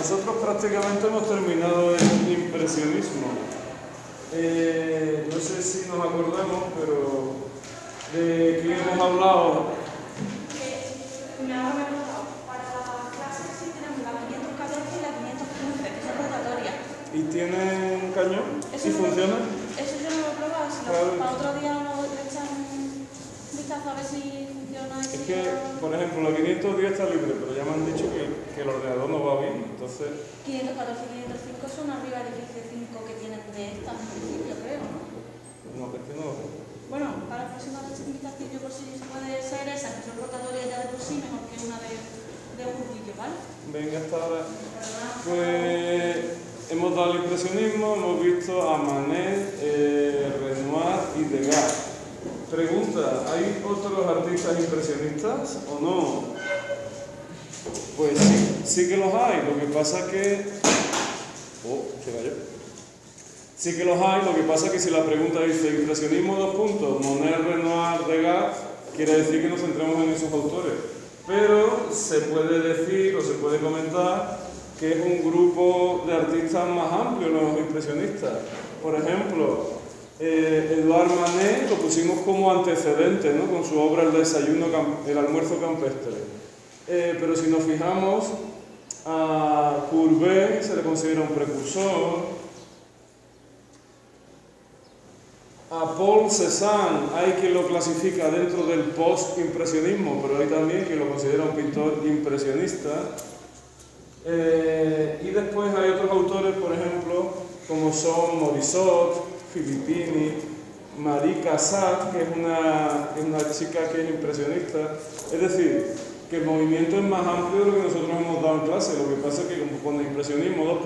nosotros prácticamente hemos terminado el impresionismo. No sé si nos acordamos, pero ¿de qué hemos hablado? Ahora me he acordado. Para las clases sí tenemos la 514 y la 515, que son rotatorias. ¿Y tienen cañón? Eso ¿Y no funciona? Eso yo no lo he probado. Si Claro. para otro día lo le echan un vistazo a ver si funciona. Es que, por ejemplo, la 510 está libre, pero ya me han dicho que el ordenador no va bien, entonces... 514 y 505 son arriba del edificio 5 que tienen de estas en principio, creo, ¿no? No, es que no... Bueno, para la próxima vez invitación, por si puede ser esa, que son rotatorias ya de por sí, mejor que una de un grupillo, ¿vale? Venga, hasta ahora. Pues hemos dado el impresionismo, hemos visto a Manet, Renoir y Degas. Pregunta, ¿hay otros artistas impresionistas o no? Pues sí que los hay, lo que pasa que... se cayó. Sí que los hay, lo que pasa que si la pregunta dice impresionismo, Monet, Renoir, Degas, quiere decir que nos centramos en esos autores. Pero se puede decir o se puede comentar que es un grupo de artistas más amplio, los impresionistas. Por ejemplo, Edouard Manet lo pusimos como antecedente, ¿no? Con su obra El almuerzo campestre. Pero si nos fijamos, a Courbet se le considera un precursor. A Paul Cézanne hay quien lo clasifica dentro del post-impresionismo, pero hay también quien lo considera un pintor impresionista. Y después hay otros autores, por ejemplo, como son Morisot, Filippini, Marie Cassatt, que es una chica que es impresionista. Es decir, que el movimiento es más amplio de lo que nosotros hemos dado en clase. Lo que pasa es que con el impresionismo,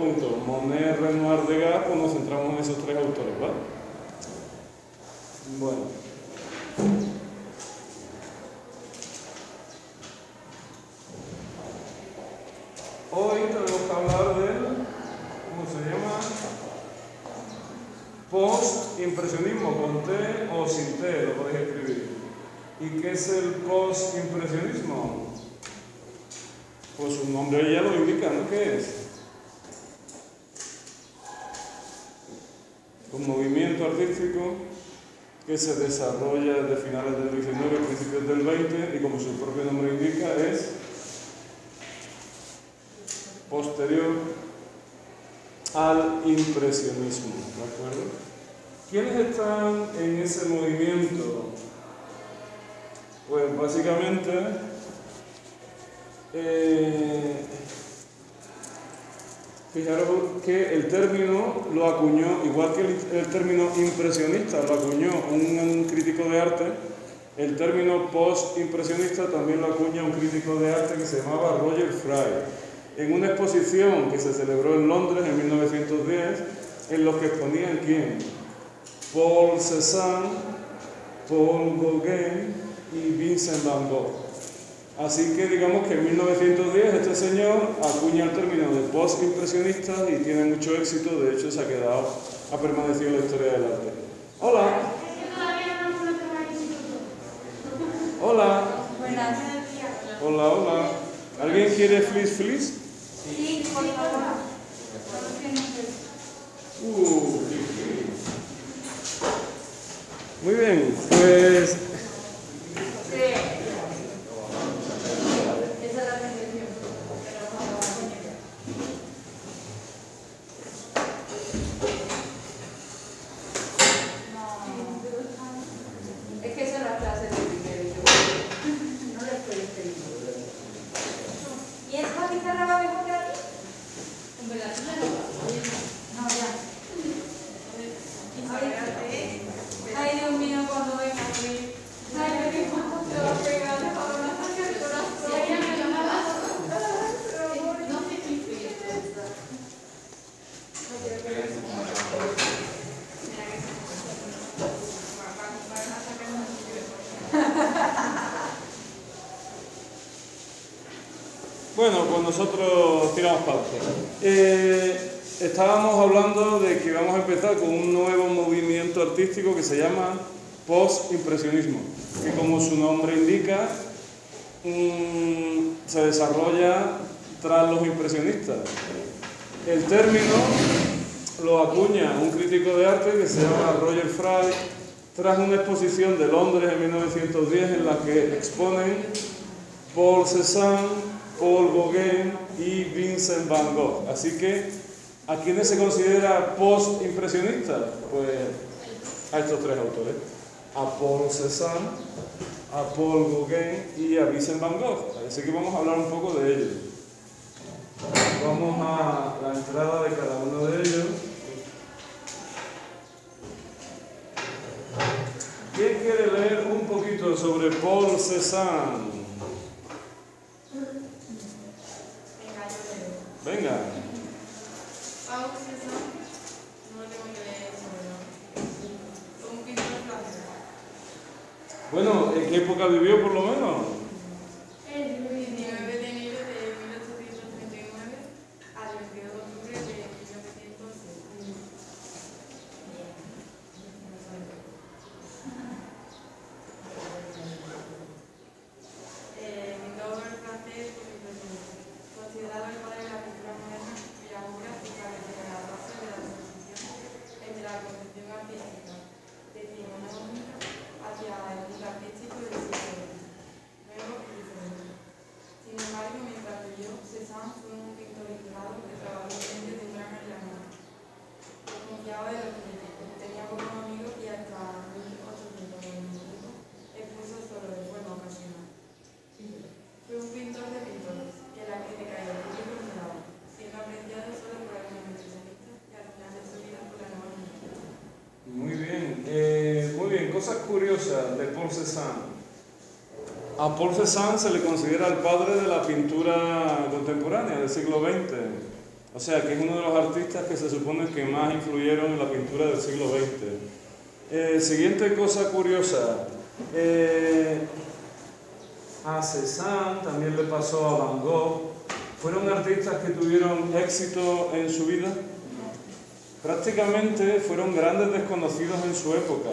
Monet, Renoir, Degas, pues nos centramos en esos tres autores, ¿vale? Bueno. Hoy tenemos que hablar del, ¿cómo se llama? Post-impresionismo, con T o sin T, lo podéis escribir. ¿Y qué es el post-impresionismo? Pues su nombre ya lo indica, ¿no? ¿Qué es? Un movimiento artístico que se desarrolla desde finales del 19 y principios del 20 y como su propio nombre indica es posterior al impresionismo, ¿de acuerdo? ¿Quiénes están en ese movimiento? Pues básicamente fijaros que el término lo acuñó, igual que el término impresionista lo acuñó un crítico de arte, el término post-impresionista también lo acuña un crítico de arte que se llamaba Roger Fry, en una exposición que se celebró en Londres en 1910, en los que exponían ¿quién? Paul Cézanne, Paul Gauguin y Vincent van Gogh. Así que digamos que en 1910 este señor acuña el término de post-impresionista y tiene mucho éxito, de hecho ha permanecido en la historia del arte. Hola. Hola. Buenas. Hola. ¿Alguien quiere flis? Sí, por favor. Muy bien, pues... Ay, Dios mío, cuando venga a morir. Ay, qué gusto te va a pegar, te va a dar un ataque de corazón. No te quise. Bueno, pues nosotros tiramos para adelante. Estábamos hablando de que vamos a empezar con un nuevo movimiento artístico que se llama post-impresionismo, que como su nombre indica, se desarrolla tras los impresionistas. El término lo acuña un crítico de arte que se llama Roger Fry tras una exposición de Londres en 1910 en la que exponen Paul Cézanne, Paul Gauguin y Vincent van Gogh. Así que, ¿a quiénes se considera post-impresionistas? Pues a estos tres autores. A Paul Cézanne, a Paul Gauguin y a Vincent van Gogh. Así que vamos a hablar un poco de ellos. Vamos a la entrada de cada uno de ellos. ¿Quién quiere leer un poquito sobre Paul Cézanne? Venga. Paul Cézanne, no tengo que leer sobre nada. Un pintor francés. Bueno, ¿en qué época vivió por lo menos? El 19 de enero de 1839 al 22 de octubre de 1906. Pintor francés, considerado el padre de la pintura moderna, cuya obra establece la base de la transición entre la concepción artística decimonónica hacia el mundo artístico del siglo XX, nuevo y diferente. Sin embargo, mientras vivió, Cézanne fue un pintor inspirado que trabajó siempre de gran habilidad. Desconfiaba de los críticos, tenía pocos amigos y hasta 1895 expuso solo de forma ocasional. Fue un pintor de pintores, que la crítica y el público admiraban, siendo apreciado solo por algunos impresionistas y al final de su vida por la nueva pintura. Muy bien, cosas curiosas de Paul Cézanne. A Paul Cézanne se le considera el padre de la pintura contemporánea del siglo XX. O sea, que es uno de los artistas que se supone que más influyeron en la pintura del siglo XX. Siguiente cosa curiosa. A Cézanne también le pasó a Van Gogh. ¿Fueron artistas que tuvieron éxito en su vida? Prácticamente fueron grandes desconocidos en su época.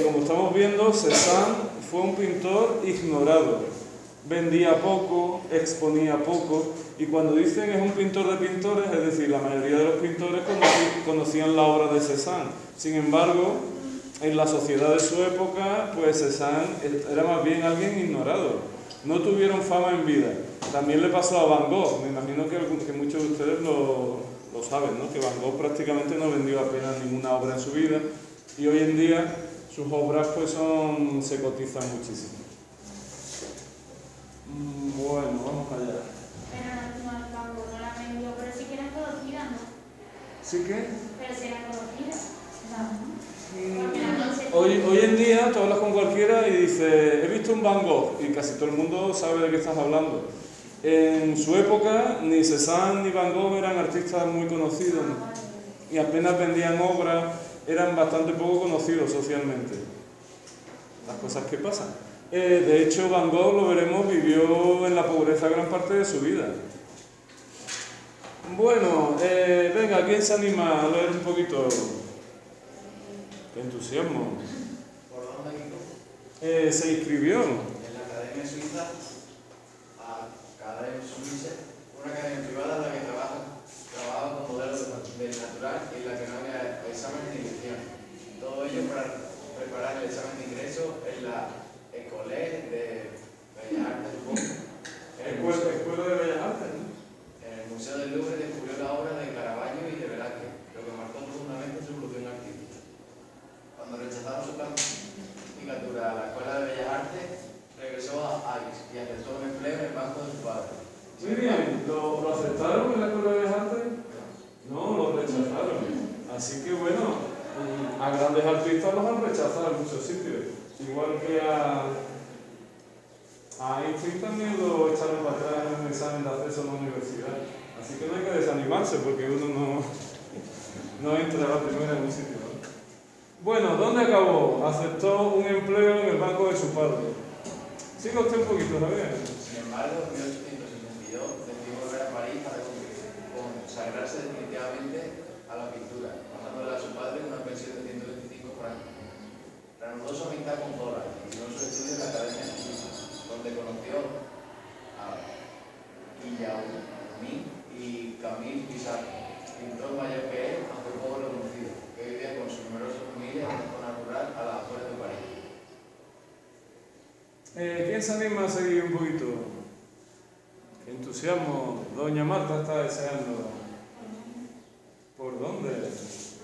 Como estamos viendo, Cézanne fue un pintor ignorado. Vendía poco, exponía poco, y cuando dicen es un pintor de pintores, es decir, la mayoría de los pintores conocían la obra de Cézanne. Sin embargo, en la sociedad de su época, pues Cézanne era más bien alguien ignorado. No tuvieron fama en vida. También le pasó a Van Gogh. Me imagino que muchos de ustedes lo saben, ¿no? Que Van Gogh prácticamente no vendió apenas ninguna obra en su vida, y hoy en día sus obras pues se cotizan muchísimo. Bueno, vamos allá. Pero no, no la vendió, pero sí que eran conocidas, ¿no? ¿Sí que? Pero sí eran conocidas. Hoy en día tú hablas con cualquiera y dices, he visto un Van Gogh, y casi todo el mundo sabe de qué estás hablando. En su época, ni Cézanne ni Van Gogh eran artistas muy conocidos, ¿no? Y apenas vendían obras, eran bastante poco conocidos socialmente. Las cosas que pasan. De hecho, Van Gogh, lo veremos, vivió en la pobreza gran parte de su vida. Bueno, venga, ¿quién se anima a leer un poquito? ¡Qué entusiasmo! ¿Por dónde digo? Se inscribió. En la Academia Suiza, Academia Suisse, una academia privada en la que trabajaba con modelos del natural y en la que no había exámenes de inscripción. Todo ello para preparar el examen de ingreso en la École de Bellas Artes, Escuela de Bellas Artes, ¿no? En el Museo del Louvre descubrió la obra de Caravaggio y de Velázquez, lo que marcó profundamente su evolución artística. Cuando rechazaron su candidatura a la Escuela de Bellas Artes, regresó a Aix y aceptó un empleo en el banco de su padre. Muy bien, ¿lo aceptaron en la Escuela de Bellas Artes? No, lo rechazaron. Así que bueno, a grandes artistas los han rechazado en muchos sitios. Igual que a Einstein también lo echaron para atrás en un examen de acceso a la universidad. Así que no hay que desanimarse porque uno no entra a la primera en un sitio, ¿no? Bueno, ¿dónde acabó? Aceptó un empleo en el banco de su padre. Siga usted un poquito, Javier. Sin embargo, en 1862 decidió volver a París para consagrarse definitivamente a la pintura, mandándole a su padre una pensión de 125 francos. Reanudó su amistad con Goya y continuó sus estudios en la Academia Suiza, donde conoció a Guillaume y Camille Pissarro, pintor mayor que él, aunque poco reconocido, que vivía con su numerosa familia en una zona rural a las afueras de París. ¿Quién se anima a seguir un poquito? Qué entusiasmo. Doña Marta está deseando. ¿Por dónde?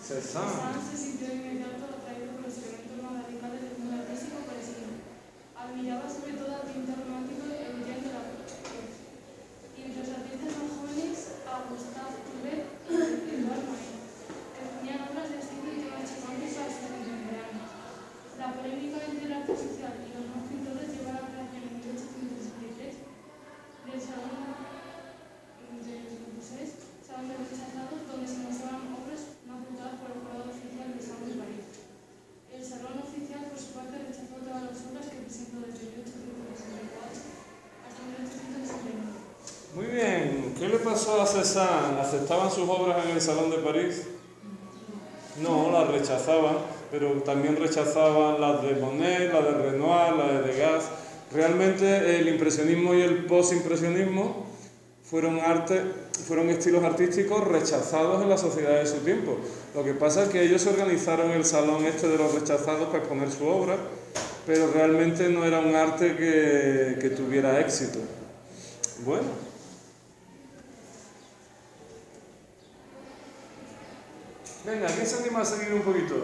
Cézanne. Se sintió inmediato atraído por los elementos más radicales del mundo artístico parisino. Admiraba sobre todo al pintor romántico Eugène de la Cruz. Y entre los artistas más jóvenes a Gustave Courbet y Edouard Manet, que ponían obras de estilo y temas chocantes a sus contemporáneos. La polémica entre el arte social y los más pintores llevó a la creación en 1863 del Salón de rechazados, donde se mostraban obras no apuntadas por el jurado oficial del Salón de París. El Salón oficial, por su parte, rechazó todas las obras que presentó desde 1864 hasta 1869. Muy bien. ¿Qué le pasó a Cézanne? ¿Aceptaban sus obras en el Salón de París? No, las rechazaban, pero también rechazaban las de Monet, las de Renoir, las de Degas. Realmente el impresionismo y el postimpresionismo fueron estilos artísticos rechazados en la sociedad de su tiempo. Lo que pasa es que ellos organizaron el salón de los rechazados para exponer su obra, pero realmente no era un arte que tuviera éxito. Bueno. Venga, ¿quién se anima a seguir un poquito?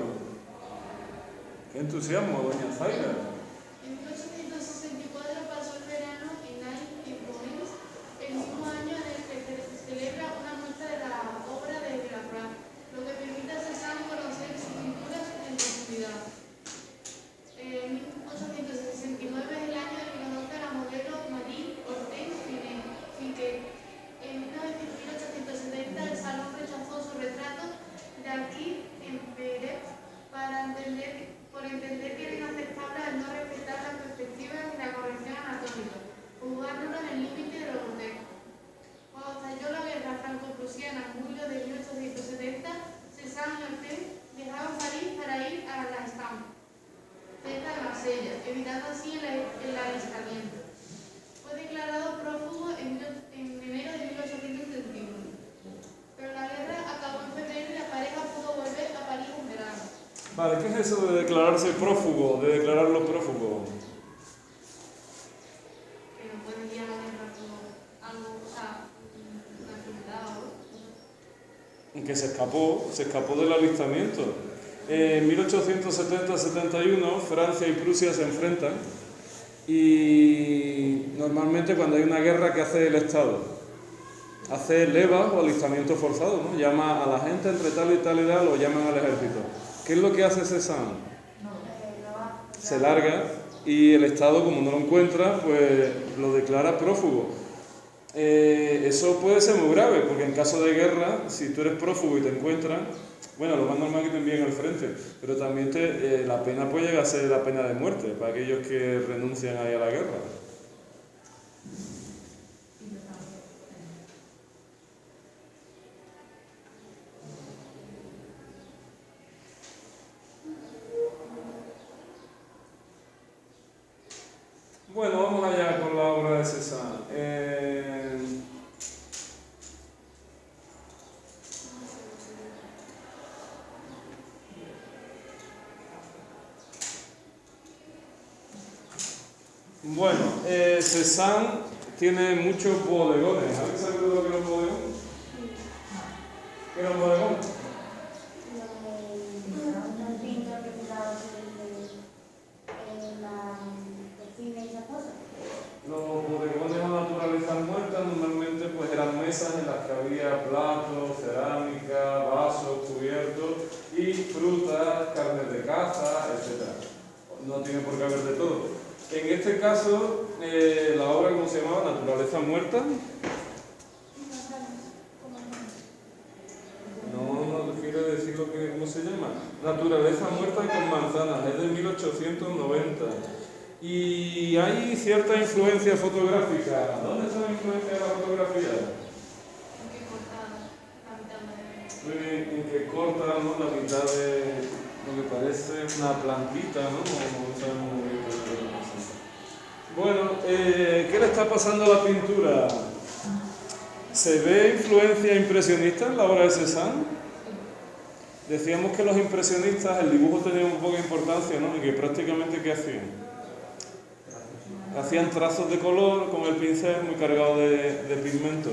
¡Qué entusiasmo, doña Zaira! En 1864 pasó el verano en Aix-en-Provence, el mismo año en el que se celebra una muestra de la obra de Delacroix, lo que permite a Cézanne conocer sus pinturas en profundidad. En 1869 es el año en que conoce a la modelo Marie Hortense Fiquet. En 1870 el Salón rechazó su retrato de Alquí en Pérez por entender que era inaceptable al no respetar las perspectivas y la corrección anatómica, juzgándolo en el límite de lo grotesco. Cuando estalló la guerra franco-prusiana en julio de 1870, Cézanne y Hortense dejaron París para ir a la Estampes, cerca de Marsella, evitando así el alistamiento. Fue declarado prófugo en enero de 1871. Pero la guerra acabó en febrero y la pareja pudo volver a París en verano. Vale, ¿qué es eso de declararse prófugo, de declararlo prófugo? Que no pueden ir a la guerra por algo, o sea, una enfermedad o algo. Que se escapó del alistamiento. En 1870-71 Francia y Prusia se enfrentan y normalmente cuando hay una guerra, ¿qué hace el Estado? Hace levas o alistamiento forzado, ¿no? Llama a la gente entre tal y tal edad, lo llaman al ejército. ¿Qué es lo que hace Cézanne? Se larga y el Estado, como no lo encuentra, pues lo declara prófugo. Eso puede ser muy grave, porque en caso de guerra, si tú eres prófugo y te encuentran, bueno, lo más normal es que te envíen al frente, pero también la pena puede llegar a ser la pena de muerte para aquellos que renuncian ahí a la guerra. Bueno, vamos allá con la obra de Cézanne. Bueno, Cézanne tiene muchos bodegones. ¿Alguien sabe lo que es un bodegón? ¿Qué era un bodegón? Los bodegones a naturaleza muerta normalmente pues eran mesas en las que había platos, cerámica, vasos, cubiertos y frutas, carnes de caza, etc. No tiene por qué haber de todo. En este caso, la obra, ¿cómo se llamaba? Naturaleza muerta. No quiere decir cómo se llama. Naturaleza muerta con manzanas, es de 1890. Y hay cierta influencia fotográfica. ¿Dónde está la influencia de la fotografía? En que corta la mitad de... Muy bien, en que corta, ¿no?, la mitad de lo que parece una plantita, ¿no? No sabemos muy bien qué es lo que pasa. Bueno, ¿qué le está pasando a la pintura? ¿Se ve influencia impresionista en la obra de Cézanne? Decíamos que los impresionistas, el dibujo tenía un poco de importancia, ¿no? Y que prácticamente, ¿qué hacían? Hacían trazos de color con el pincel muy cargado de pigmento.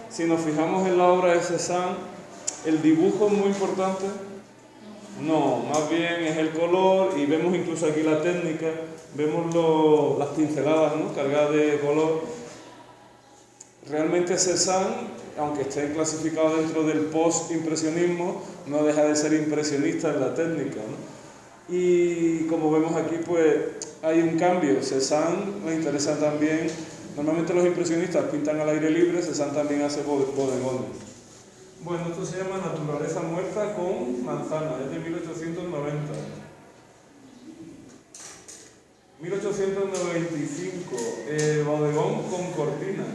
Si nos fijamos en la obra de Cézanne, ¿el dibujo es muy importante? No, más bien es el color, y vemos incluso aquí la técnica, vemos las pinceladas, ¿no? Cargadas de color. Realmente Cézanne, aunque esté clasificado dentro del post-impresionismo, no deja de ser impresionista en la técnica, ¿no? Y como vemos aquí, pues hay un cambio. Cézanne le interesa también, normalmente los impresionistas pintan al aire libre, Cézanne también hace bodegones. Bueno, esto se llama Naturaleza muerta con manzana, es de 1890. 1895, bodegón con cortina.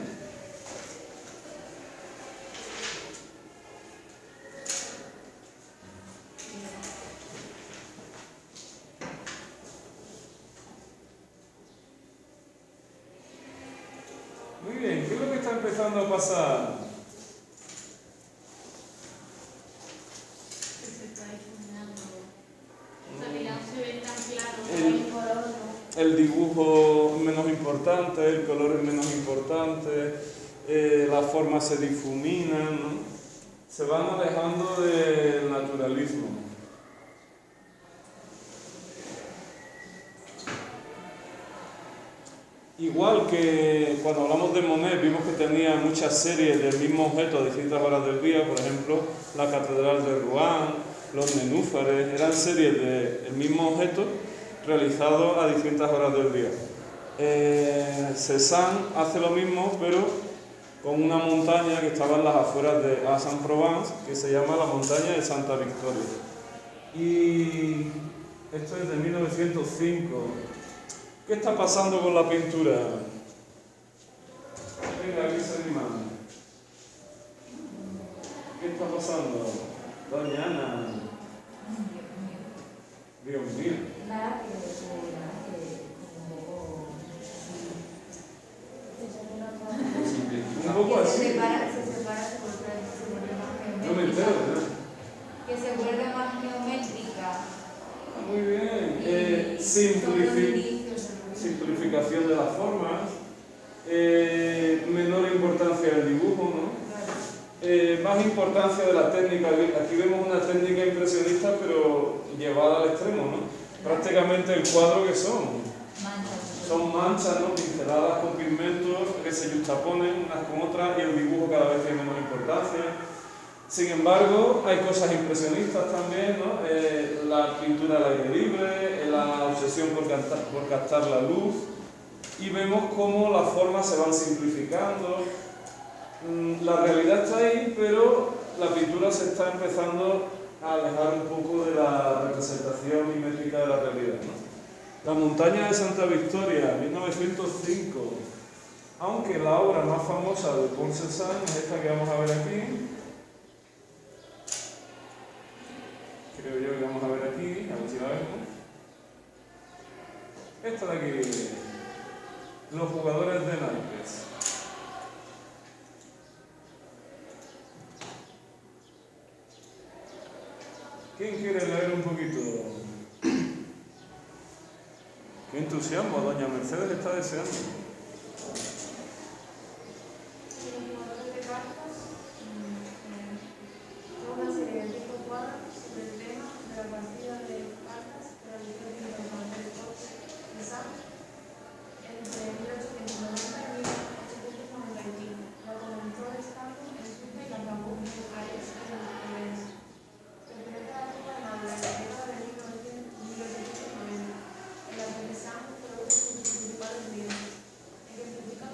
Muy bien, ¿qué es lo que está empezando a pasar? Que se está difuminando. O sea, que ya no se ve tan claro. El color, ¿no? El dibujo es menos importante, el color es menos importante, las formas se difuminan, ¿no? Se van alejando del naturalismo. Igual que cuando hablamos de Monet, vimos que tenía muchas series del mismo objeto a distintas horas del día, por ejemplo, la Catedral de Rouen, los nenúfares, eran series del mismo objeto realizados a distintas horas del día. Cézanne hace lo mismo, pero con una montaña que estaba en las afueras de Aix-en-Provence, que se llama la montaña de Santa Victoria. Y esto es de 1905. ¿Qué está pasando con la pintura? Venga, aquí se animan. ¿Qué está pasando? Doña Ana. Dios mío. Nada, que Un poco así. se separa, se vuelve más geométrica. No me entero, ¿verdad? Que se vuelve más geométrica. Muy bien. Simplificación de las formas, menor importancia del dibujo, ¿no? Más importancia de la técnica. Aquí vemos una técnica impresionista, pero llevada al extremo, ¿no? Prácticamente el cuadro que son manchas, ¿no? Pinceladas con pigmentos que se justaponen unas con otras, y el dibujo cada vez tiene menos importancia. Sin embargo, hay cosas impresionistas también, ¿no? La pintura al aire libre, la obsesión por captar la luz, y vemos cómo las formas se van simplificando. La realidad está ahí, pero la pintura se está empezando a alejar un poco de la representación mimética de la realidad, ¿no? La montaña de Santa Victoria, 1905. Aunque la obra más famosa de Paul Cézanne es esta que vamos a ver aquí. Creo yo que vamos a ver aquí, a ver si la vemos. Esta de aquí, los jugadores de naipes. ¿Quién quiere leer un poquito? ¡Qué entusiasmo! Doña Mercedes está deseando. Los jugadores de cartas son una serie de 5 cuadros sobre el tema de la partida de cartas de la literatura de Manuel de Sanz entre 1890 y 1895. La comenzó destacando en Suiza y la acabó en París y en Florencia. Representa la época de Madrid, la década de 1890, en la que Cézanne produce sus principales libros. Ejemplifica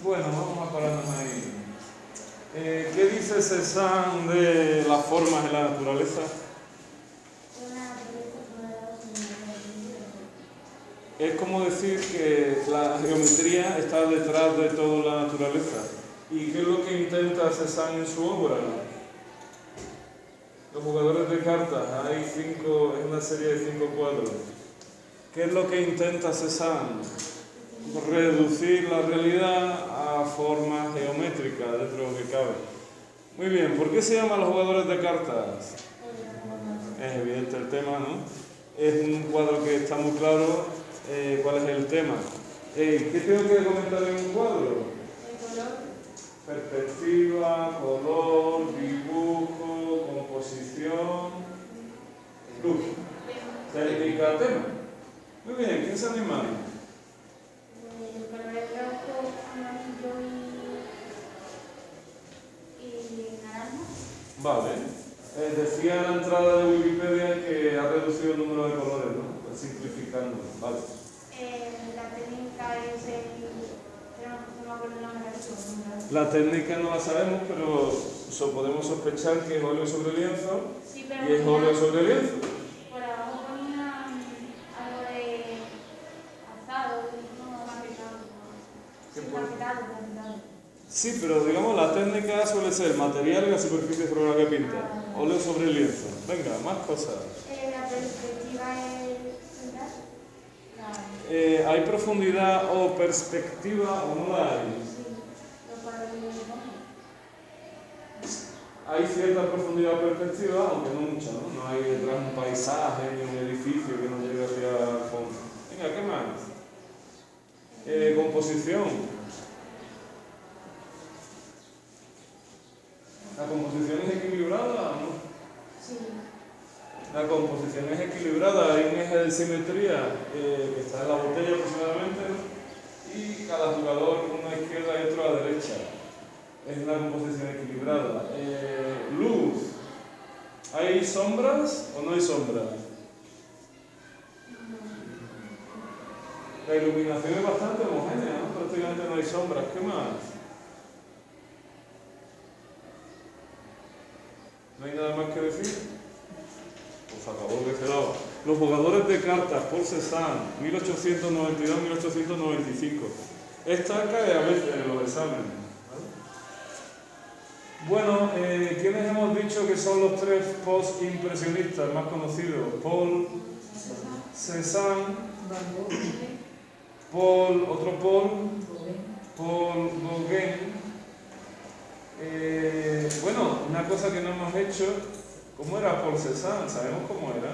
Bueno, vamos a pararnos ahí. ¿Qué dice Cézanne de las formas en la naturaleza? Es como decir que la geometría está detrás de toda la naturaleza. ¿Y qué es lo que intenta Cézanne en su obra? Los jugadores de cartas, es una serie de 5 cuadros. ¿Qué es lo que intenta Cézanne? Reducir la realidad a formas geométricas dentro de lo que cabe. Muy bien, ¿por qué se llaman los jugadores de cartas? Es evidente el tema, ¿no? Es un cuadro que está muy claro cuál es el tema. ¿Qué tengo que comentar en un cuadro? El color. Perspectiva, color, dibujo, composición, luz, técnica, tema. Muy bien, ¿quién se anima? El color es rojo, amarillo y naranja. Vale. Decía en la entrada de Wikipedia que ha reducido el número de colores, ¿no? Pues simplificando. Vale. La técnica es no me acuerdo el nombre de eso. La técnica no la sabemos, pero podemos sospechar que es óleo sobre lienzo Sí, pero y es óleo sobre lienzo. por abajo ponía algo de azado, no maquetado. ¿Qué Sí, pone? maquetado. Sí, pero digamos la técnica suele ser material y la superficie sobre la que pinta. Óleo sobre lienzo. Venga, más cosas. La perspectiva es ¿verdad? ¿Hay profundidad o perspectiva o no la hay? Sí, los paralelos de fondo. Hay cierta profundidad o perspectiva, aunque no mucha, ¿no? No hay detrás un paisaje ni un edificio que no llegue hacia el fondo. Venga, ¿qué más? Composición. ¿La composición es equilibrada o no? Sí. La composición es equilibrada, hay un eje de simetría que está en la botella aproximadamente, ¿no? Y cada jugador, uno a izquierda y otro a la derecha. Es una composición equilibrada. Luz. ¿Hay sombras o no hay sombras? La iluminación es bastante homogénea, ¿no? Prácticamente no hay sombras. ¿Qué más? ¿No hay nada más que decir? Pues acabó que quedaba. Los jugadores de cartas, por Cézanne, 1892-1895. Esta cae a veces en los exámenes. Bueno, ¿quiénes hemos dicho que son los 3 post-impresionistas más conocidos? Paul Cézanne, otro Paul Gauguin. Bueno, una cosa que no hemos hecho, ¿cómo era Paul Cézanne? ¿Sabemos cómo era?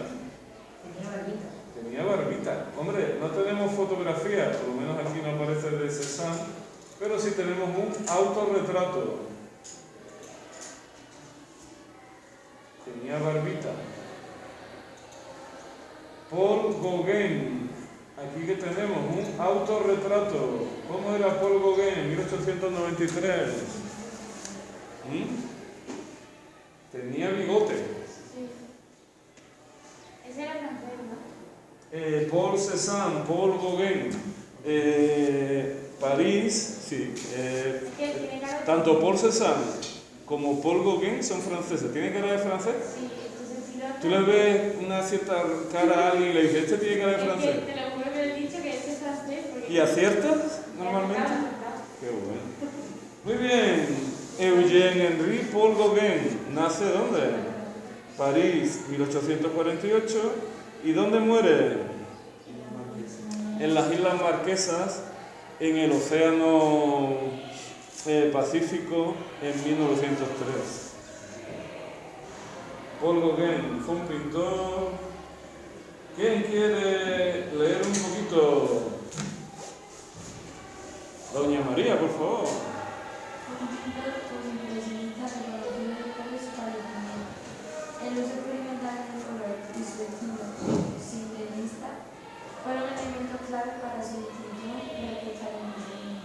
Tenía barbita. Hombre, no tenemos fotografías, por lo menos aquí no aparece de Cézanne, pero sí tenemos un autorretrato. Tenía barbita. Paul Gauguin. Aquí que tenemos un autorretrato. ¿Cómo era Paul Gauguin en 1893? Tenía bigote. Sí. Ese era francés, ¿no? Paul Cézanne, Paul Gauguin. París, sí. Tanto Paul Cézanne como Paul Gauguin son franceses. ¿Tiene cara de francés? Sí, entonces piloto. Tú le ves una cierta cara a alguien y le dices, este tiene cara de francés. Te lo juro que le he dicho que este es francés. ¿Y aciertas normalmente? Qué bueno. Muy bien. Eugène Henri Paul Gauguin. ¿Nace dónde? París, 1848. ¿Y dónde muere? En las Islas Marquesas, en el Océano Pacífico, en 1903. Paul Gauguin fue un pintor. ¿Quién quiere leer un poquito? Doña María, por favor. El uso experimental del color perspectiva simbolista fueron elementos clave para su distinción y la fecha del diseño.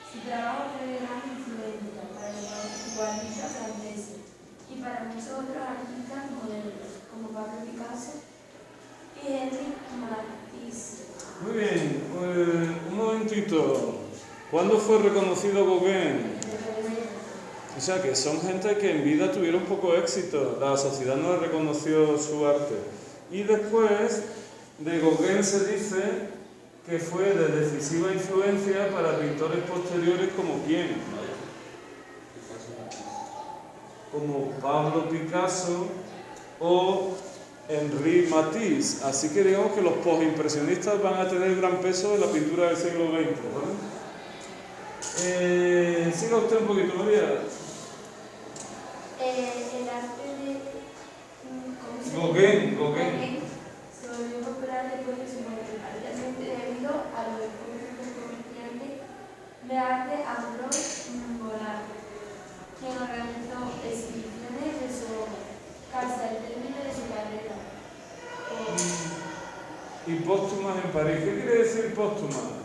Su trabajo fue de gran influencia para los guarditas franceses y para muchos otros artistas modernos, como Pablo Picasso y Henri Matisse. Muy bien, un momentito. ¿Cuándo fue reconocido Gauguin? O sea, que son gente que en vida tuvieron poco éxito, la sociedad no reconoció su arte. Y después de Gauguin se dice que fue de decisiva influencia para pintores posteriores como quién, como Pablo Picasso o Henri Matisse. Así que digamos que los postimpresionistas van a tener gran peso en la pintura del siglo XX, ¿vale? Siga usted un poquito, María. El arte de Gauguin se volvió popular después de su muerte, parcialmente debido a los esfuerzos del comerciante de arte Ambroise Vollard, quien organizó exhibiciones de su obra casi al término de su carrera. Y póstumas en París. ¿Qué quiere decir póstumas?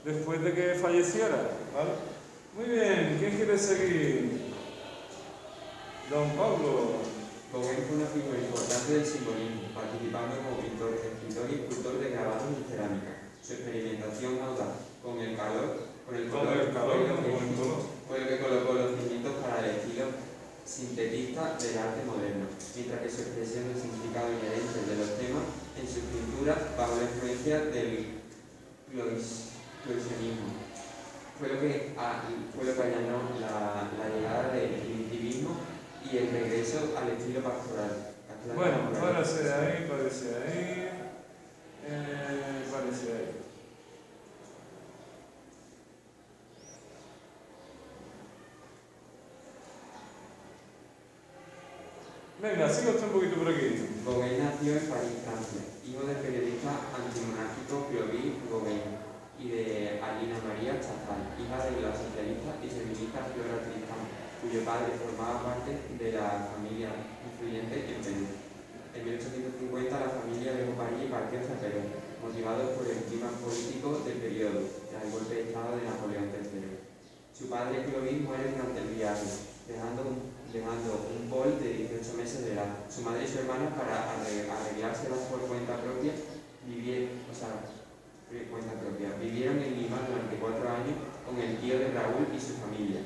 Después de que falleciera, ¿vale? Muy bien, ¿quién quiere seguir? Don Pablo. Gauguin fue una figura importante del simbolismo, participando como pintor, escritor y escultor de grabados y cerámica. Su experimentación audaz con el color fue lo que colocó los cimientos para el estilo sintetista del arte moderno, mientras que su expresión del significado inherente de los temas en sus pinturas bajo la influencia del expresionismo. Fue lo que allanó la llegada del primitivismo y el regreso al estilo pastoral. Bueno, parece ahí. Venga, siga usted un poquito por aquí. Gauguin nació en París, Francia, hijo del periodista antimonárquico Clovis Gauguin y de Alina María Chazal, hija de la socialista y feminista Flora Tristán, cuyo padre formaba parte de la familia influyente en Perú. En 1850 la familia dejó París y partió hacia Perú, motivados por el clima político del periodo, tras el golpe de estado de Napoleón III. Su padre Clovis muere durante el viaje, dejando un bol de 18 meses de edad. Su madre y su hermana, para arreglárselas por cuenta propia, vivieron en Lima durante 4 años con el tío de Raúl y su familia.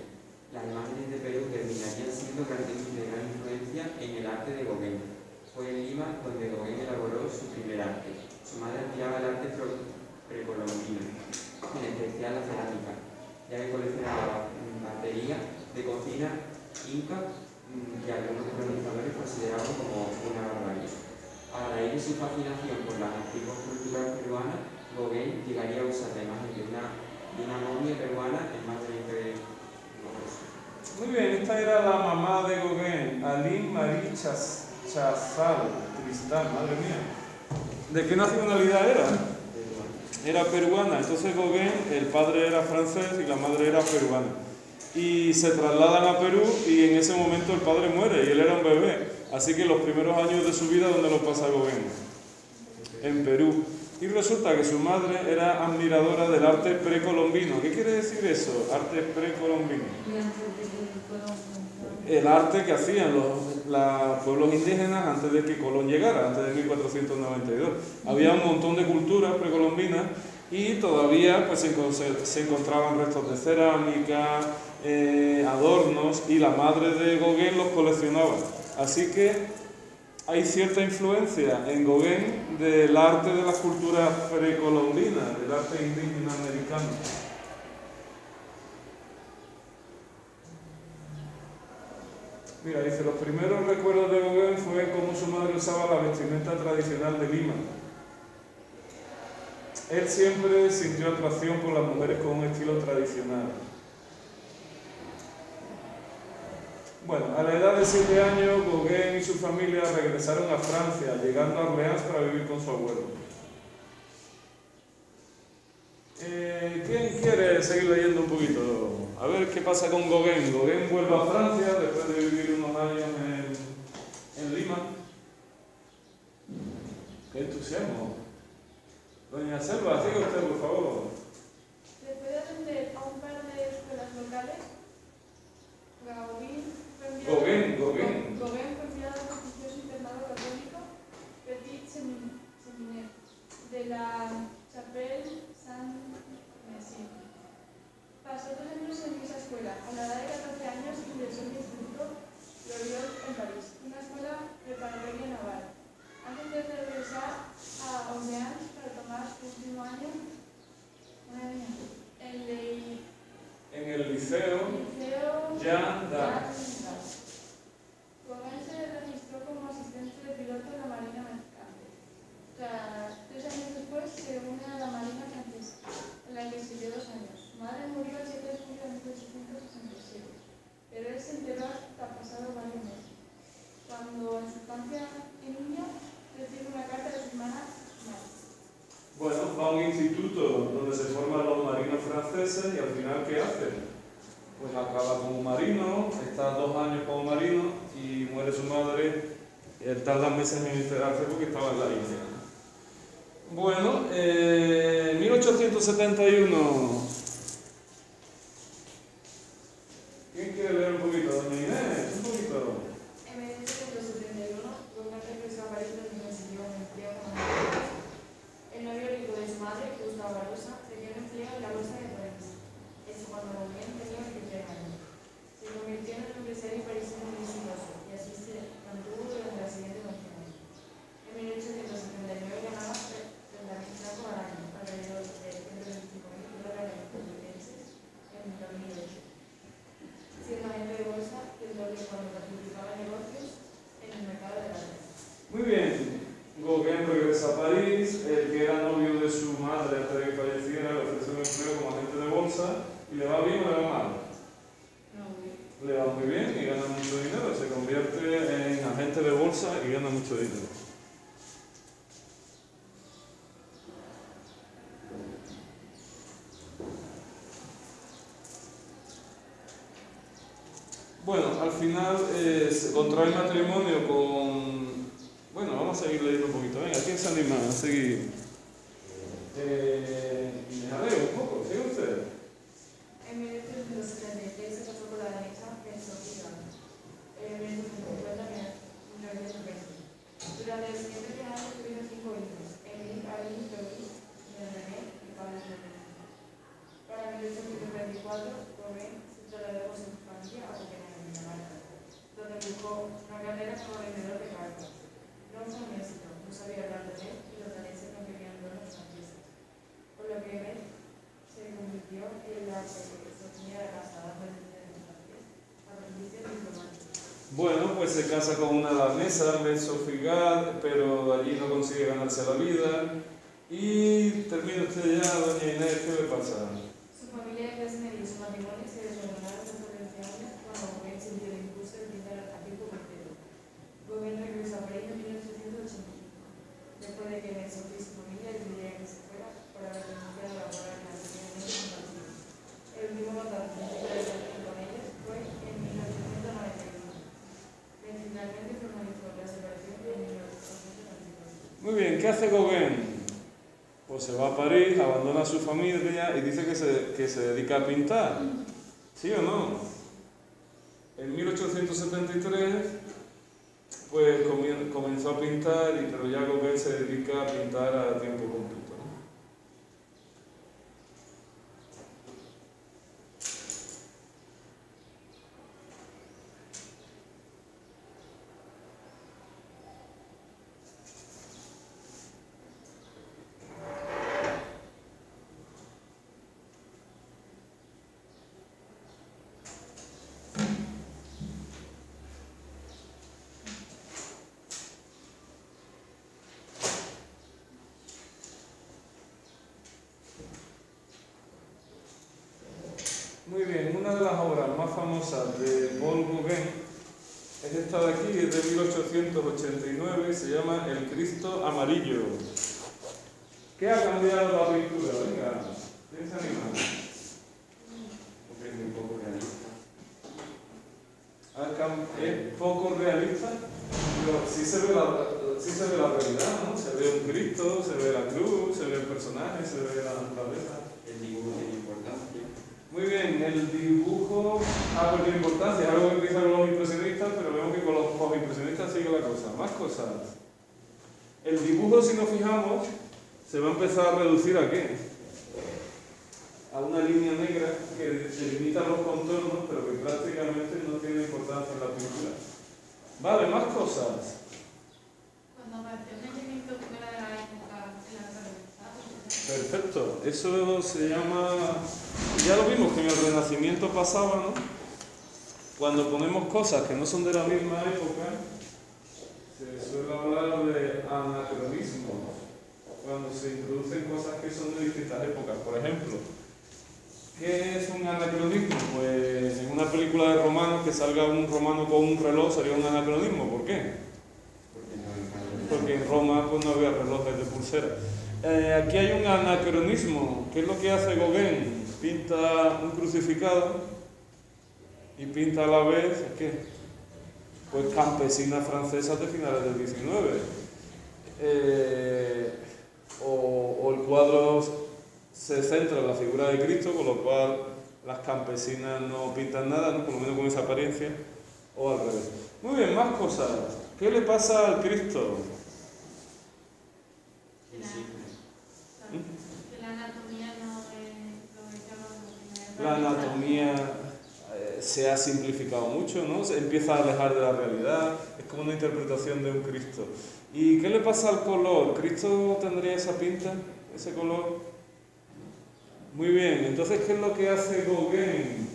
Las imágenes de Perú terminarían siendo de gran influencia en el arte de Gauguin. Fue en Lima donde Gauguin elaboró su primer arte. Su madre admiraba el arte precolombino, en especial la cerámica, ya que coleccionaba batería de cocina inca que algunos colonizadores consideraban como una barbarie. A raíz de su fascinación por las antiguas culturas peruanas, Gauguin llegaría a usar la imagen de una momia peruana en más de 20 obras. Muy bien, esta era la mamá de Gauguin, Aline Marie Chazal Tristán, madre mía. ¿De qué nacionalidad era? Era peruana. Entonces Gauguin, el padre era francés y la madre era peruana. Y se trasladan a Perú y en ese momento el padre muere y él era un bebé. Así que los primeros años de su vida, ¿dónde los pasa Gauguin? En Perú. Y resulta que su madre era admiradora del arte precolombino. ¿Qué quiere decir eso? Arte precolombino. El arte que hacían los pueblos indígenas antes de que Colón llegara, antes de 1492. Había un montón de culturas precolombinas y todavía pues, se encontraban restos de cerámica, adornos, y la madre de Gauguin los coleccionaba. Así que hay cierta influencia en Gauguin del arte de las culturas precolombinas, del arte indígena americano. Mira, dice, los primeros recuerdos de Gauguin fue cómo su madre usaba la vestimenta tradicional de Lima. Él siempre sintió atracción por las mujeres con un estilo tradicional. Bueno, a la edad de 7 años, Gauguin y su familia regresaron a Francia, llegando a Orleans para vivir con su abuelo. ¿Quién quiere seguir leyendo un poquito? A ver qué pasa con Gauguin. Gauguin vuelve a Francia después de vivir unos años en Lima. ¡Qué entusiasmo! Doña Selva, siga usted, por favor. Después de atender a un par de escuelas locales, Gauguin fue enviado al prestigioso internado católico Petit Séminaire de la Chapelle Saint-Messie verse enterrar tras pasado varios meses. Cuando en su infancia en niño recibe una carta de su hermana Marie. Bueno, va a un instituto donde se forman los marinos franceses y al final, ¿qué hace? Pues acaba como marino, está 2 años como marino y muere su madre. Él tarda meses en enterarse porque estaba en la India. Bueno, 1871. ¿Quién quiere leer un poquito? Doña Inés, un poquito. En 1871, Gauguin regresó a París donde consiguió un empleo como maestro. El novio rico de su madre, Gustave Barossa, le dio un empleo en la bolsa de París. Eso cuando Gauguin tenía 23 años. Se convirtió en un empresario parisino muy exitoso y así se mantuvo durante la siguiente conferencia. En 1879 ganaba 30.000 francos al año, alrededor de $125.000 estadounidenses en 2008. Siendo agente de bolsa, el doble cuando participaba en negocios en el mercado de la red. Muy bien, Gauguin regresa a París, el que era novio de su madre antes de que falleciera le ofrece un empleo como agente de bolsa y le va bien o le va mal. Le va muy bien y gana mucho dinero, se convierte en agente de bolsa y gana mucho dinero. Bueno, al final se contrae matrimonio con... Bueno, vamos a seguir leyendo un poquito. Venga, ¿quién se anima a seguir? Me jaleo un poco, ¿sigue usted? En 1873 se casó con la danesa Sophie Gall. En 1950 Durante los siguientes 10 años tuvieron 5 hijos: Emily, Aline, Lois, René y Pablo René. Para 1834, Gauguin se trasladó con su familia a Copenhague, Dinamarca, donde buscó una carrera como vendedor de cartas. No fue un éxito, no sabía hablar de él y los daneses no querían dones franceses, por lo que él se convirtió en la que sostenía la casa, dando el dinero en francés, aprendices diplomáticos. Bueno, pues se casa con una danesa, Sophie Gall, pero allí no consigue ganarse la vida. Y termina usted ya, doña Inés, ¿qué le pasa? Su familia de clase media y su matrimonio se desmoronaron después de 11 años cuando Gauguin sintió el impulso de pintar a tiempo completo. Gauguin regresó a París en 1885, después de que Sophie y su familia le pidieran que se fuera por haber renunciado a laborar en la Secretaría compartido. El último contacto que tuvo con ellos fue en 1891. Finalmente formalizó la separación en 1894. Muy bien, ¿qué hace Gauguin? Pues se va a París, abandona a su familia y dice que se dedica a pintar. ¿Sí o no? En 1873 pues comenzó a pintar, pero ya Gauguin se dedica a pintar a tiempo completo, ¿no? Muy bien, una de las obras más famosas de Paul Gauguin es esta de aquí, es de 1889, se llama El Cristo Amarillo. ¿Qué ha cambiado la pintura? Venga, ¿quién se anima? Porque es muy poco realista. Es poco realista, pero sí se ve la realidad, ¿no? Se ve un Cristo, se ve la cruz, se ve el personaje, se ve la naturaleza. El dibujo tiene importancia. Muy bien, el dibujo tiene importancia, es algo que empieza con los impresionistas, pero vemos que con los postimpresionistas sigue la cosa. Más cosas. El dibujo, si nos fijamos, se va a empezar a reducir ¿a qué? A una línea negra que delimita los contornos, pero que prácticamente no tiene importancia en la pintura. Vale, más cosas. Cuando apareció el elemento fuera de la época en la que Perfecto, eso se llama, ya lo vimos que en el Renacimiento pasaba, ¿no? Cuando ponemos cosas que no son de la misma época, se suele hablar de anacronismo, cuando se introducen cosas que son de distintas épocas. Por ejemplo, ¿qué es un anacronismo? Pues en una película de romanos que salga un romano con un reloj sería un anacronismo. ¿Por qué? Porque en Roma pues no había relojes de pulsera. Aquí hay un anacronismo. ¿Qué es lo que hace Gauguin? Pinta un crucificado y pinta a la vez, ¿qué? Pues campesinas francesas de finales del 19. O el cuadro se centra en la figura de Cristo, con lo cual las campesinas no pintan nada, ¿no? Por lo menos con esa apariencia, o al revés. Muy bien, más cosas. ¿Qué le pasa al Cristo? Que la anatomía no es La anatomía se ha simplificado mucho, ¿no? Se empieza a alejar de la realidad, es como una interpretación de un Cristo. ¿Y qué le pasa al color? ¿Cristo tendría esa pinta, ese color? Muy bien, entonces, ¿qué es lo que hace Gauguin?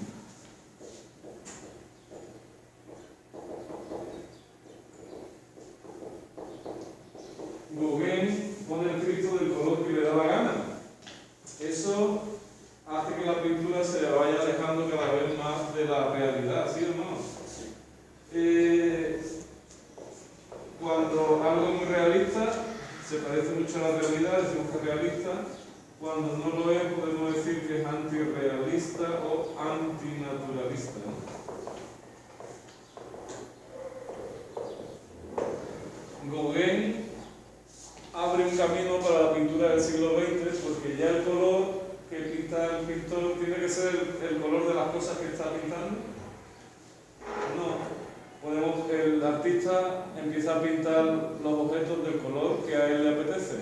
Gauguin pone el Cristo del color que le da la gana. Eso hace que la pintura se vaya alejando cada vez más de la realidad, ¿sí o no? Cuando algo es muy realista, se parece mucho a la realidad, decimos que es realista. Cuando no lo es, podemos decir que es antirrealista o antinaturalista, ¿no? Gauguin abre un camino para la pintura del siglo XX, porque ya el color que pinta el pintor tiene que ser el color de las cosas que está pintando. No, el artista empieza a pintar los objetos del color que a él le apetece,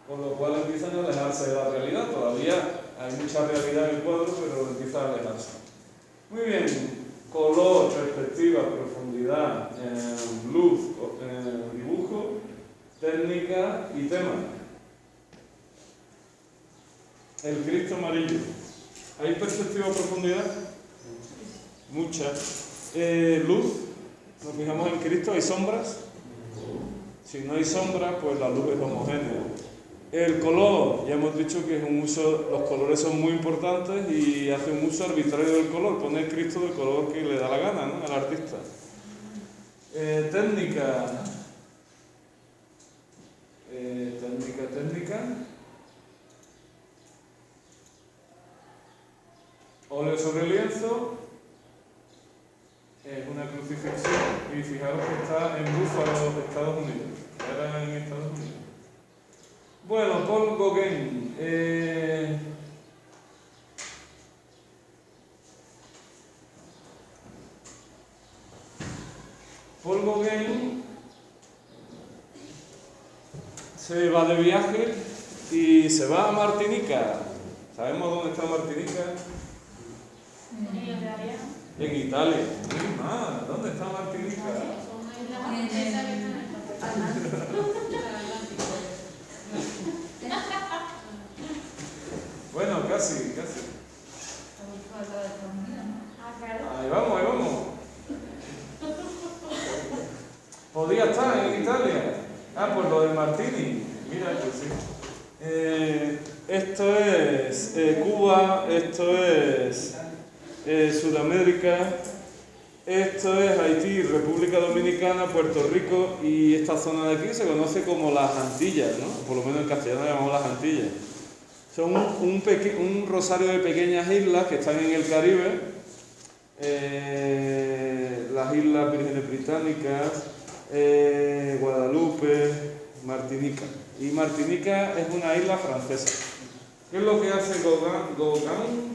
con lo cual empiezan a alejarse de la realidad. Todavía hay mucha realidad en el cuadro, pero empieza a alejarse. Muy bien, color, perspectiva, profundidad, luz, dibujo, técnica y tema. El Cristo amarillo. ¿Hay perspectiva o profundidad? Mucha. Luz. Nos fijamos en Cristo. ¿Hay sombras? Si no hay sombras, pues la luz es homogénea. El color. Ya hemos dicho que es un uso. Los colores son muy importantes y hace un uso arbitrario del color. Pone el Cristo del color que le da la gana, ¿no? Al artista. Técnica. Técnica. Óleo sobre lienzo. Es una crucifixión. Y fijaros que está en Buffalo, Estados Unidos. Era en Estados Unidos. Bueno, Paul Gauguin. Paul Gauguin se va de viaje y se va a Martinica. ¿Sabemos dónde está Martinica? En Italia. ¿Dónde está Martinica? Bueno, casi. Ahí vamos. Podría estar en Italia. Pues lo del Martini. Mira, pues sí. Esto es Cuba, esto es Sudamérica, esto es Haití, República Dominicana, Puerto Rico, y esta zona de aquí se conoce como las Antillas, ¿no? Por lo menos en castellano llamamos las Antillas. Son un rosario de pequeñas islas que están en el Caribe, las Islas Vírgenes Británicas, Guadalupe, Martinica. Y Martinica es una isla francesa. ¿Qué es lo que hace Gauguin?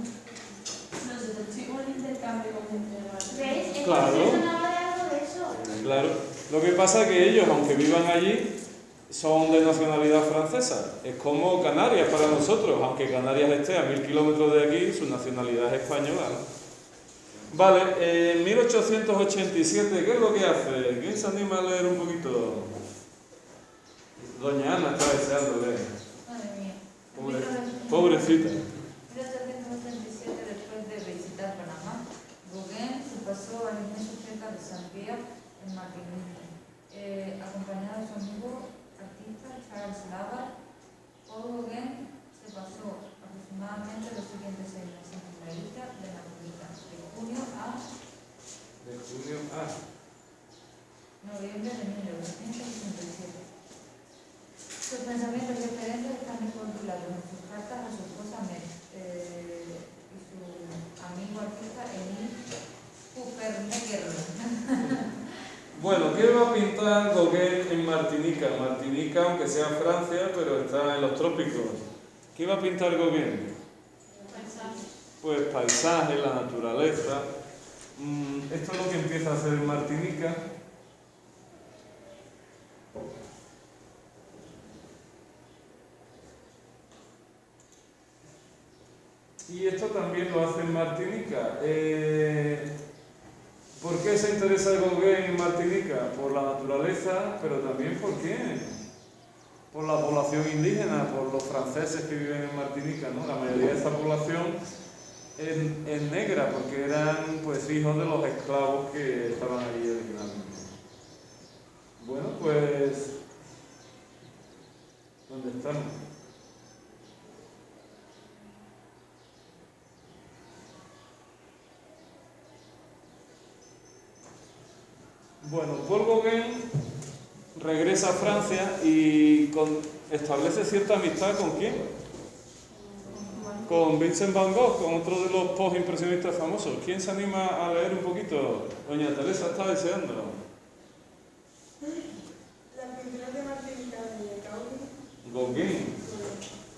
Un intercambio con gente de Martinica. ¿Veis? Claro. Sonaba de algo de eso. Claro. Lo que pasa es que ellos, aunque vivan allí, son de nacionalidad francesa. Es como Canarias para nosotros. Aunque Canarias esté a 1000 kilómetros de aquí, su nacionalidad es española, ¿no? Vale, en 1887, ¿qué es lo que hace? ¿Quién se anima a leer un poquito? Doña Ana está deseando leer. Madre mía. Pobrecita. 1887, después de visitar Panamá, Gauguin se pasó a los meses 30 de San Pierre en Martinica, acompañado de su amigo artista Charles Lava. Paul Gauguin se pasó aproximadamente los siguientes 6 meses en la isla de Martinica, de junio a ¿qué va a pintar Gauguin en Martinica? Martinica, aunque sea Francia, pero está en los trópicos. ¿Qué va a pintar Gauguin? Pues paisaje, la naturaleza. Esto es lo que empieza a hacer Martinica. Y esto también lo hace en Martinica. ¿Por qué se interesa Gauguin en Martinica? Por la naturaleza, pero también ¿por qué? Por la población indígena, por los franceses que viven en Martinica, ¿no? La mayoría de esa población es negra, porque eran pues hijos de los esclavos que estaban allí originalmente. Bueno, pues ¿dónde estamos? Bueno, Paul Gauguin regresa a Francia y establece cierta amistad ¿con quién? Con Vincent van Gogh, con otro de los post-impresionistas famosos. ¿Quién se anima a leer un poquito? Doña Teresa está deseando. Las pinturas de Martinica de Gauguin.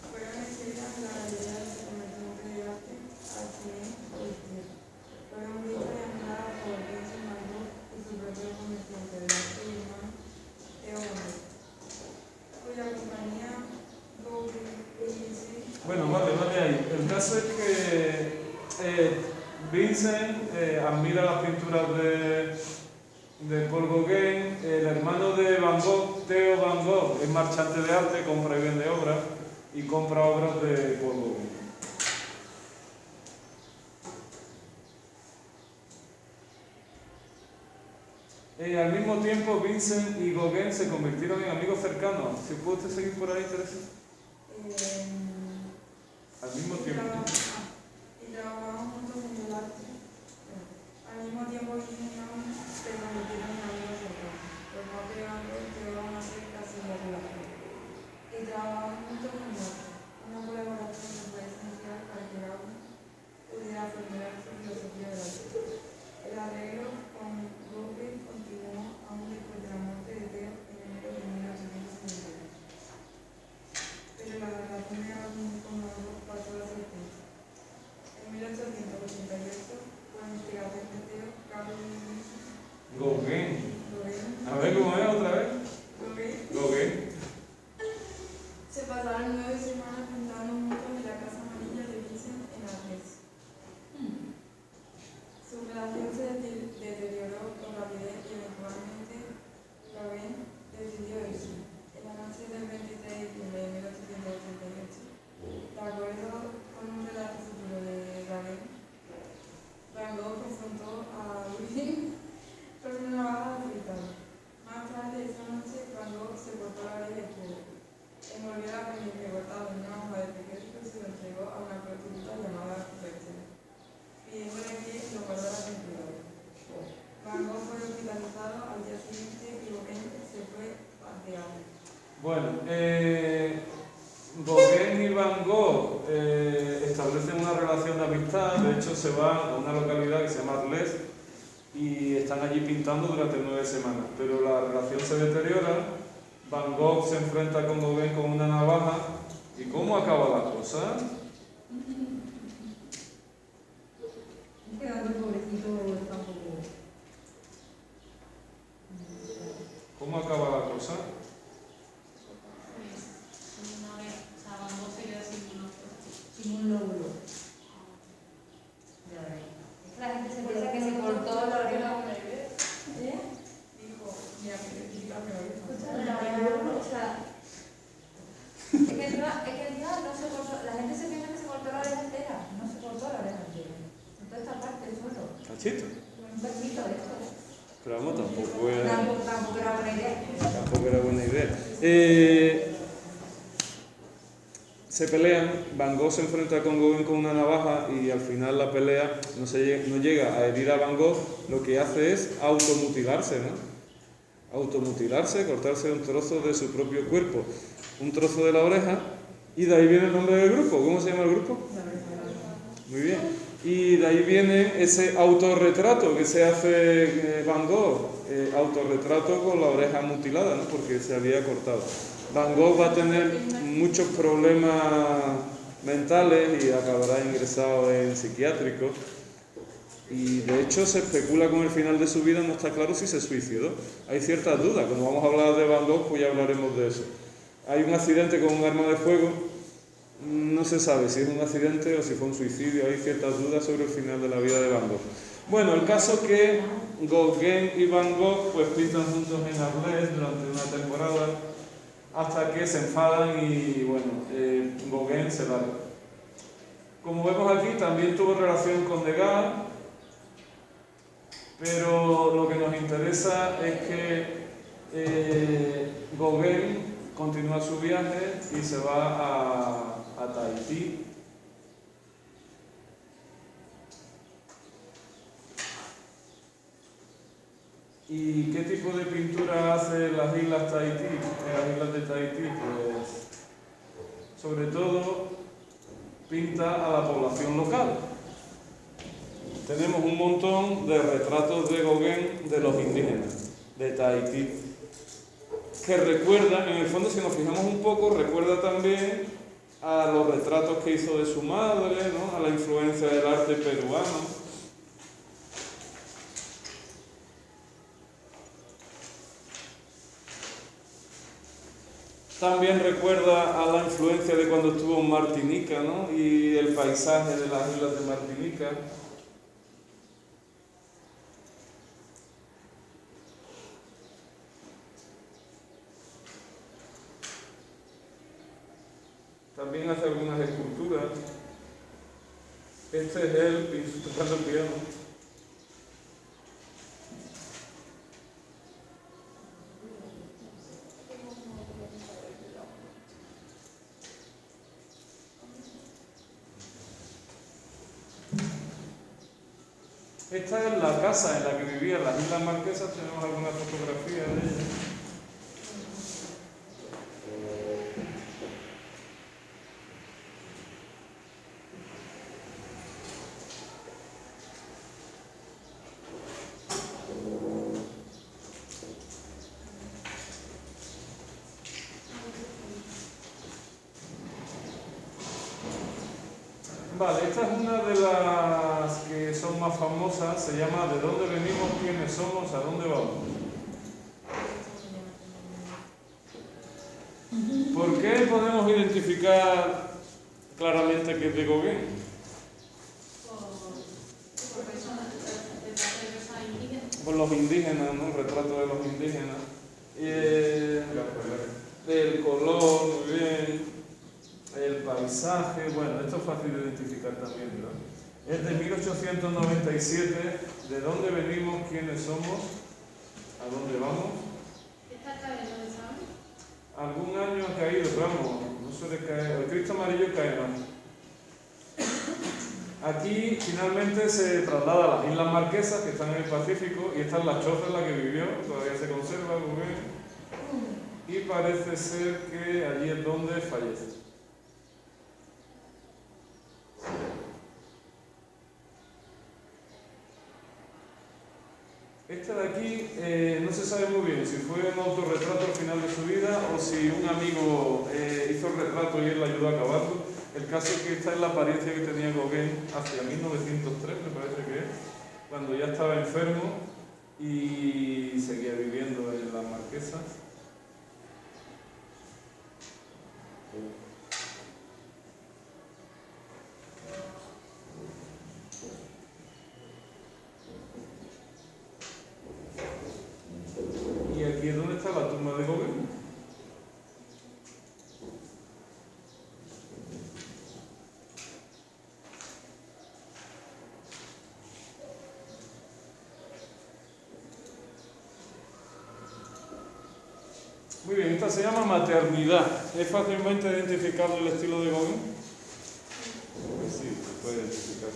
fueron escritas en la Galería del Departamento de Arte Arsenal Poitiers. Fueron vistas y animadas por Vincent van Gogh y su propio comerciante de arte Guillermo Eones, cuya compañía Gauguin Agency. Bueno, vale ahí. El caso es que Vincent admira las pinturas de Paul Gauguin. El hermano de Van Gogh, Theo Van Gogh, es marchante de arte, compra y vende obras, y compra obras de Paul Gauguin. Al mismo tiempo, Vincent y Gauguin se convirtieron en amigos cercanos. ¿Si puede usted seguir por ahí, Teresa? Al mismo tiempo. Y trabajaban juntos en el arte. Al mismo tiempo, Vincent se convirtieron en amigos cercanos. Los más pegados llegaban a ser casi de relación. Y trabajaban juntos en el arte. Una colaboración que fue esencial para que Gauguin pudiera formular su filosofía del arte. El arreglo con Gauguin continuó aún después de la muerte de Theo en enero de 1851. Pero la relación de Gauguin con Gauguin pasó a ser tensa. En 1888, por instigación de Theo, Gauguin A ver, ¿cómo es otra vez? Gauguin. Se pasaron 9 semanas pintando juntos en la casa amarilla de Vincent en Arles. Su relación se deterioró con rapidez y eventualmente Gauguin decidió irse. En la noche del 23 de diciembre de 1888, de acuerdo con un relato futuro de Gauguin, Van Gogh confrontó a Gauguin con una navaja afeitada. Más tarde esa noche, Van Gogh se cortó la oreja izquierda, envolvió la pendiente cortada en una hoja de periódico y se lo entregó a una prostituta llamada Rachel, pidiéndole que lo guardara con cuidado. Van Gogh fue hospitalizado al día siguiente y Gauguin se fue paseado. Bueno, Gauguin y Van Gogh establecen una relación de amistad. De hecho, se van a una localidad que se llama Arles y están allí pintando durante 9 semanas. Pero la relación se deteriora. Van Gogh se enfrenta con Gauguin con una navaja. ¿Y cómo acaba la cosa? Quedando el pobrecito tampoco. ¿Cómo acaba la cosa? Sin un lóbulo. Ya ves. Es que la gente se piensa que se cortó la oreja. Dijo, mira, que te quita la oreja. O sea, es que encima no se cortó, la gente se piensa que se cortó la oreja entera, no se cortó la oreja entera. En toda esta parte solo. ¿Cachito? Un cachito de esto. Pero vamos, tampoco era buena idea. Tampoco era buena idea. Se pelean, Van Gogh se enfrenta con Gauguin con una navaja y al final la pelea no llega a herir a Van Gogh. Lo que hace es automutilarse, ¿no? Automutilarse, cortarse un trozo de su propio cuerpo, un trozo de la oreja, y de ahí viene el nombre del grupo. ¿Cómo se llama el grupo? Muy bien. Y de ahí viene ese autorretrato que se hace Van Gogh, autorretrato con la oreja mutilada, ¿no? Porque se había cortado. Van Gogh va a tener muchos problemas mentales y acabará ingresado en psiquiátricos. Y de hecho se especula con el final de su vida, no está claro si se suicidó. Hay ciertas dudas, cuando vamos a hablar de Van Gogh pues ya hablaremos de eso. Hay un accidente con un arma de fuego, no se sabe si es un accidente o si fue un suicidio, hay ciertas dudas sobre el final de la vida de Van Gogh. Bueno, el caso es que Gauguin y Van Gogh pues pintan juntos en Arles durante una temporada hasta que se enfadan y bueno, Gauguin se larga. Como vemos aquí, también tuvo relación con Degas, pero lo que nos interesa es que Gauguin continúa su viaje y se va a Tahití. ¿Y qué tipo de pintura hace las islas Tahití, las islas de Tahití? Pues sobre todo pinta a la población local. Tenemos un montón de retratos de Gauguin de los indígenas de Tahití, que recuerdan, en el fondo si nos fijamos un poco, recuerda también a los retratos que hizo de su madre, ¿no? A la influencia del arte peruano. También recuerda a la influencia de cuando estuvo en Martinica, ¿no? Y el paisaje de las islas de Martinica. También hace algunas esculturas. Este es él tocando el piano. Esta es la casa en la que vivía en las Islas Marquesas, tenemos algunas fotografías de ella. Vale, esta es una de las que son más famosas, se llama ¿De dónde venimos, quiénes somos, a dónde vamos? ¿Por qué podemos identificar claramente que es de Gauguin? Por los indígenas, ¿no? El retrato de los indígenas. El color, muy bien. El paisaje, bueno, esto es fácil de identificar también, ¿verdad? Es de 1897, ¿de dónde venimos, quiénes somos, a dónde vamos? ¿Esta cadena de sabe? Algún año ha caído, pero vamos, no suele caer, el Cristo amarillo cae más. Aquí finalmente se traslada a las Islas Marquesas, que están en el Pacífico, y esta es la choza en la que vivió, todavía se conserva, Gauguin, y parece ser que allí es donde fallece. Esta de aquí no se sabe muy bien si fue un autorretrato al final de su vida o si un amigo hizo el retrato y él le ayudó a acabarlo. El caso es que esta es la apariencia que tenía Gauguin hacia 1903, me parece que es, cuando ya estaba enfermo y seguía viviendo en las Marquesas. Y aquí es donde está la tumba de Gauguin. Muy bien, esta se llama Maternidad. ¿Es fácilmente identificable el estilo de Gauguin? Pues sí, se puede identificar.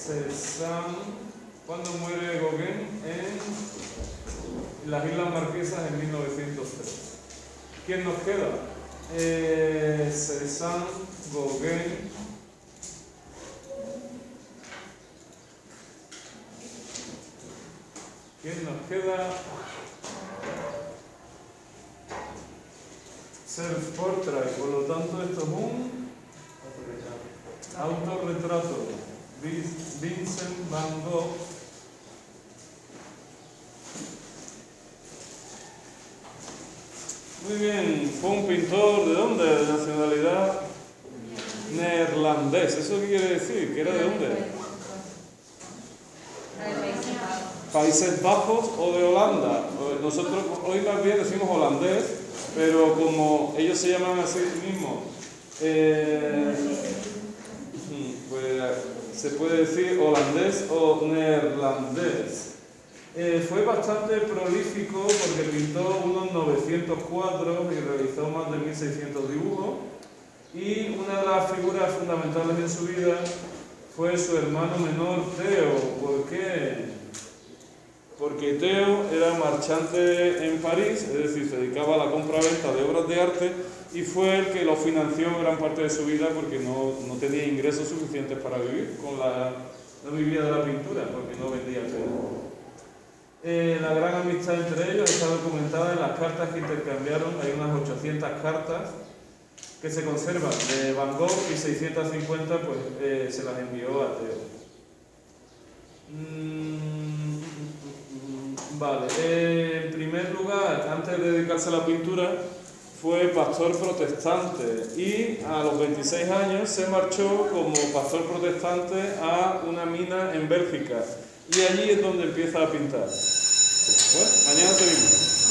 Cézanne. ¿Cuándo muere Gauguin? En las Islas Marquesas en 1903. ¿Quién nos queda? Cézanne, Gauguin. ¿Quién nos queda? Self-portrait, por lo tanto esto es un autorretrato. Vincent van Gogh. Muy bien, fue un pintor, ¿de dónde? De nacionalidad neerlandés. ¿Eso qué quiere decir? ¿Que era de dónde? Países Bajos o de Holanda. Nosotros hoy más bien decimos holandés, pero como ellos se llaman así mismos, pues se puede decir holandés o neerlandés. Fue bastante prolífico porque pintó unos 900 cuadros y realizó más de 1600 dibujos, y una de las figuras fundamentales en su vida fue su hermano menor Theo. ¿Por qué? Porque Theo era marchante en París, es decir, se dedicaba a la compra-venta de obras de arte, y fue el que lo financió gran parte de su vida porque no tenía ingresos suficientes para vivir, no vivía de la pintura porque no vendía pelo. La gran amistad entre ellos está documentada en las cartas que intercambiaron. Hay unas 800 cartas que se conservan de Van Gogh y 650 pues, se las envió a Theo. Vale, en primer lugar, antes de dedicarse a la pintura, fue pastor protestante y a los 26 años se marchó como pastor protestante a una mina en Bélgica, y allí es donde empieza a pintar. Bueno, mañana seguimos.